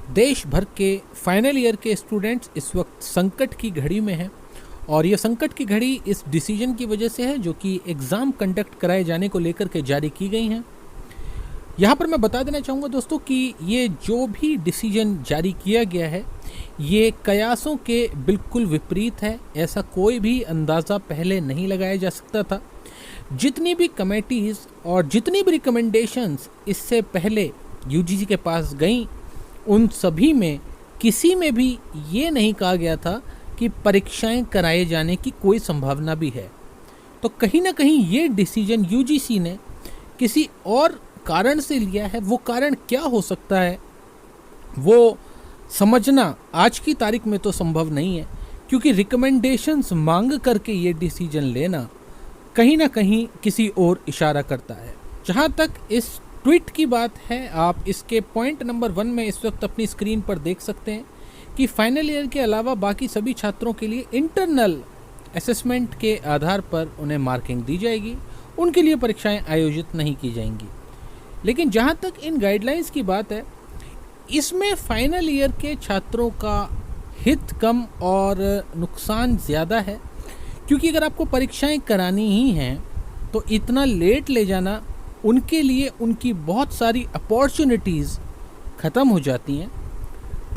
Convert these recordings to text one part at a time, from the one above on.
देश भर के फाइनल ईयर के स्टूडेंट्स इस वक्त संकट की घड़ी में हैं और ये संकट की घड़ी इस डिसीजन की वजह से है जो कि एग्ज़ाम कंडक्ट कराए जाने को लेकर के जारी की गई हैं। यहाँ पर मैं बता देना चाहूँगा दोस्तों कि ये जो भी डिसीजन जारी किया गया है ये कयासों के बिल्कुल विपरीत है। ऐसा कोई भी अंदाज़ा पहले नहीं लगाया जा सकता था। जितनी भी कमेटीज़ और जितनी भी रिकमेंडेशंस इससे पहले यूजीसी के पास गईं उन सभी में किसी में भी ये नहीं कहा गया था कि परीक्षाएं कराए जाने की कोई संभावना भी है। तो कहीं ना कहीं ये डिसीजन यूजीसी ने किसी और कारण से लिया है। वो कारण क्या हो सकता है वो समझना आज की तारीख में तो संभव नहीं है, क्योंकि रिकमेंडेशंस मांग करके ये डिसीजन लेना कहीं ना कहीं किसी और इशारा करता है। जहाँ तक इस ट्वीट की बात है, आप इसके पॉइंट नंबर 1 में इस वक्त अपनी स्क्रीन पर देख सकते हैं कि फाइनल ईयर के अलावा बाकी सभी छात्रों के लिए इंटरनल असेसमेंट के आधार पर उन्हें मार्किंग दी जाएगी, उनके लिए परीक्षाएं आयोजित नहीं की जाएंगी। लेकिन जहां तक इन गाइडलाइंस की बात है, इसमें फाइनल ईयर के छात्रों का हित कम और नुकसान ज़्यादा है, क्योंकि अगर आपको परीक्षाएं करानी ही हैं तो इतना लेट ले जाना उनके लिए उनकी बहुत सारी अपॉर्चुनिटीज़ ख़त्म हो जाती हैं।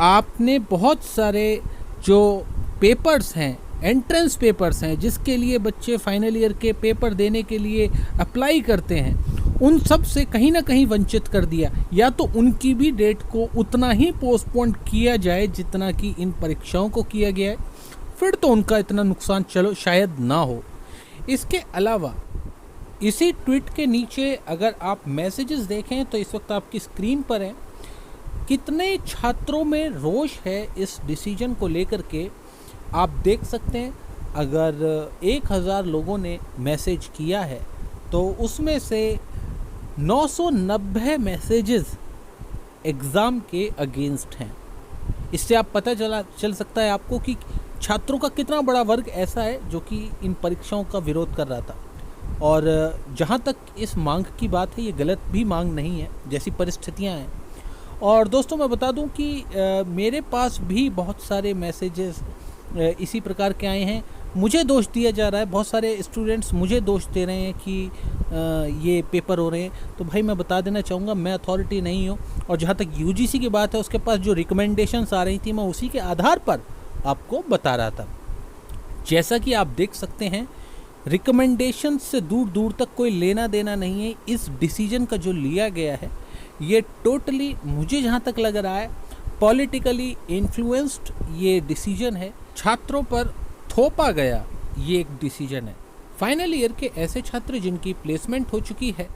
आपने बहुत सारे जो पेपर्स हैं, एंट्रेंस पेपर्स हैं, जिसके लिए बच्चे फाइनल ईयर के पेपर देने के लिए अप्लाई करते हैं, उन सब से कहीं ना कहीं वंचित कर दिया। या तो उनकी भी डेट को उतना ही पोस्टपोन किया जाए जितना कि इन परीक्षाओं को किया गया है, फिर तो उनका इतना नुकसान चलो शायद ना हो। इसके अलावा इसी ट्वीट के नीचे अगर आप मैसेजेस देखें तो इस वक्त आपकी स्क्रीन पर है, कितने छात्रों में रोष है इस डिसीजन को लेकर के आप देख सकते हैं। अगर 1000 लोगों ने मैसेज किया है तो उसमें से 990 मैसेजेस एग्ज़ाम के अगेंस्ट हैं। इससे आप पता चल सकता है आपको कि छात्रों का कितना बड़ा वर्ग ऐसा है जो कि इन परीक्षाओं का विरोध कर रहा था। और जहाँ तक इस मांग की बात है, ये गलत भी मांग नहीं है, जैसी परिस्थितियाँ हैं। और दोस्तों मैं बता दूं कि मेरे पास भी बहुत सारे मैसेजेस इसी प्रकार के आए हैं। मुझे दोष दिया जा रहा है, बहुत सारे स्टूडेंट्स मुझे दोष दे रहे हैं कि ये पेपर हो रहे हैं। तो भाई मैं बता देना चाहूँगा, मैं अथॉरिटी नहीं हूँ। और जहाँ तक यूजीसी की बात है, उसके पास जो रिकमेंडेशंस आ रही थी मैं उसी के आधार पर आपको बता रहा था। जैसा कि आप देख सकते हैं, रिकमेंडेशन से दूर दूर तक कोई लेना देना नहीं है। इस डिसीजन का जो लिया गया है ये टोटली मुझे जहाँ तक लग रहा है पॉलिटिकली इन्फ्लुएंस्ड ये डिसीजन है, छात्रों पर थोपा गया ये एक डिसीजन है। फाइनल ईयर के ऐसे छात्र जिनकी प्लेसमेंट हो चुकी है,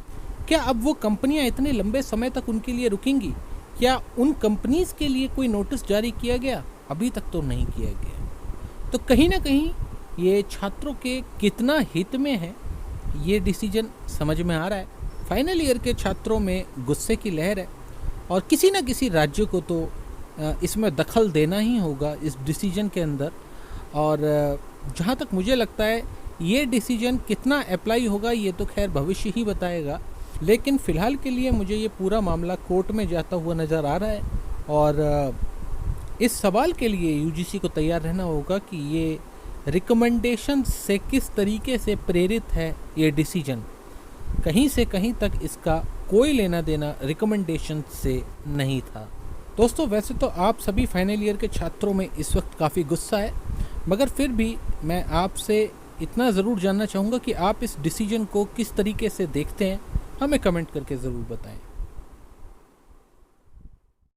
क्या अब वो कंपनियां इतने लंबे समय तक उनके लिए रुकेंगी? क्या उन कंपनीज के लिए कोई नोटिस जारी किया गया? अभी तक तो नहीं किया गया। तो कहीं ना कहीं ये छात्रों के कितना हित में है ये डिसीजन समझ में आ रहा है। फाइनल ईयर के छात्रों में गुस्से की लहर है और किसी न किसी राज्य को तो इसमें दखल देना ही होगा इस डिसीजन के अंदर। और जहाँ तक मुझे लगता है ये डिसीजन कितना अप्लाई होगा ये तो खैर भविष्य ही बताएगा। लेकिन फ़िलहाल के लिए मुझे ये पूरा मामला कोर्ट में जाता हुआ नज़र आ रहा है और इस सवाल के लिए यूजीसी को तैयार रहना होगा कि ये रिकमेंडेशन से किस तरीके से प्रेरित है ये डिसीजन। कहीं से कहीं तक इसका कोई लेना देना रिकमेंडेशन से नहीं था। दोस्तों वैसे तो आप सभी फाइनल ईयर के छात्रों में इस वक्त काफ़ी गुस्सा है, मगर फिर भी मैं आपसे इतना ज़रूर जानना चाहूँगा कि आप इस डिसीजन को किस तरीके से देखते हैं, हमें कमेंट करके ज़रूर बताएं।